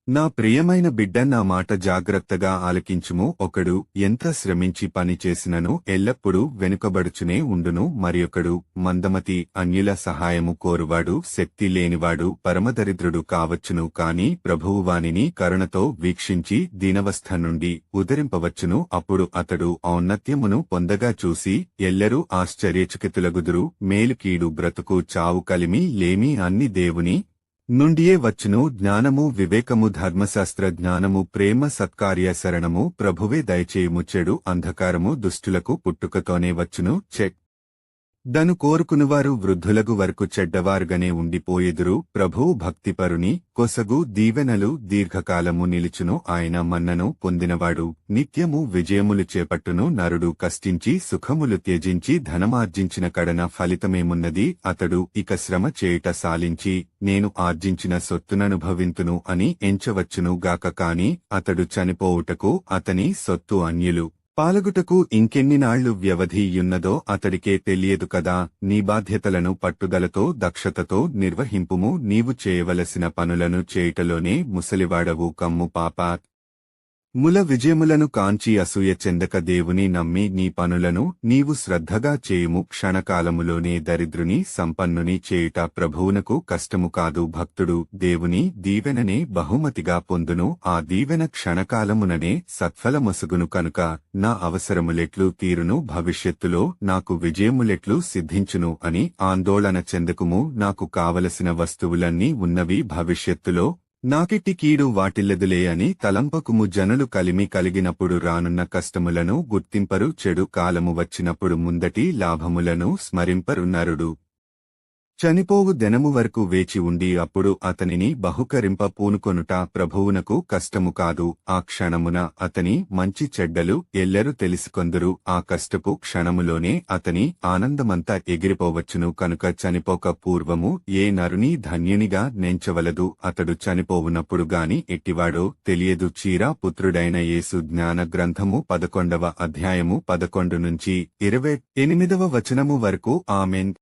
నా ప్రియమైన బిడ్డ, నా మాట జాగ్రత్తగా ఆలకించుము. ఒకడు ఎంత శ్రమించి పని చేసినను ఎల్లప్పుడూ వెనుకబడుచునే ఉండును. మరియొకడు మందమతి, అన్యుల సహాయము కోరువాడు, శక్తి లేనివాడు, పరమదరిద్రుడు కావచ్చును. కాని ప్రభువు వానిని కరుణతో వీక్షించి దీనవస్థ నుండి ఉదరింపవచ్చును. అప్పుడు అతడు ఔన్నత్యమును పొందగా చూసి ఎల్లరూ ఆశ్చర్యచకితులగుదురు. మేలు కీడు బ్రతుకు చావు కలిమి లేమి అన్ని దేవుని నుండియే వచ్చును. జ్ఞానము వివేకము ధర్మశాస్త్ర జ్ఞానము ప్రేమ సత్కార్య శరణము ప్రభువే దయచేయుము. చెడు అంధకారము దుష్టులకు పుట్టుకతోనే వచ్చును. దను కోరుకునువారు వృద్ధులగు వరకు చెడ్డవారుగానే ఉండిపోయెదురు. ప్రభువు భక్తిపరుని కొసగు దీవెనలు దీర్ఘకాలము నిలుచును. ఆయన మన్నను పొందినవాడు నిత్యము విజయములు చేపట్టును. నరుడు కష్టించి సుఖములు త్యజించి ధనమార్జించిన కడన ఫలితమేమున్నది? అతడు ఇక శ్రమ చేయుట సాలించి నేను ఆర్జించిన సొత్తుననుభవింతును అని ఎంచవచ్చును గాక. కాని అతడు చనిపోవుటకు అతని సొత్తు అన్యులు పాలగుటకు ఇంకెన్ని నాళ్లు వ్యవధి యున్నదో అతడికే తెలియదు కదా. నీ బాధ్యతలను పట్టుదలతో దక్షతతో నిర్వహింపుము. నీవు చేయవలసిన పనులను చేయుటలోనే ముసలివాడవు కమ్ము. పాపా ముల విజయములను కాంచి అసూయ చెందక దేవుని నమ్మి నీ పనులను నీవు శ్రద్ధగా చేయుము. క్షణకాలములోనే దరిద్రుని సంపన్నుని చేయుట ప్రభువునకు కష్టము కాదు. భక్తుడు దేవుని దీవెననే బహుమతిగా పొందును. ఆ దీవెన క్షణకాలముననే సత్ఫలమొసగును. కనుక నా అవసరములెట్లు తీరును, భవిష్యత్తులో నాకు విజయములెట్లు సిద్ధించును అని ఆందోళన చెందకుము. నాకు కావలసిన వస్తువులన్నీ ఉన్నవి, భవిష్యత్తులో నాకిట్టి కీడు వాటిల్లదులే అని తలంపకుము. జనులు కలిమి కలిగినప్పుడు రానున్న కష్టములను గుర్తింపరు, చెడు కాలము వచ్చినప్పుడు ముందటి లాభములను స్మరింపరు. నరుడు చనిపోవు దెనము వరకు వేచి ఉండి అప్పుడు అతనిని బహుకరింప పూనుకొనుట ప్రభువునకు కష్టము కాదు. ఆ క్షణమున అతని మంచి చెడ్డలు ఎల్లరూ తెలిసికొందురు. ఆ కష్టపు క్షణములోనే అతని ఆనందమంతా ఎగిరిపోవచ్చును. కనుక చనిపోక పూర్వము ఏ నరుని ధన్యునిగా నెంచవలదు. అతడు చనిపోవునప్పుడు గాని ఎట్టివాడో తెలియదు. చీరా పుత్రుడైన యేసు జ్ఞాన గ్రంథము 11వ అధ్యాయము 11 నుంచి 28వ వచనము వరకు. ఆమెన్.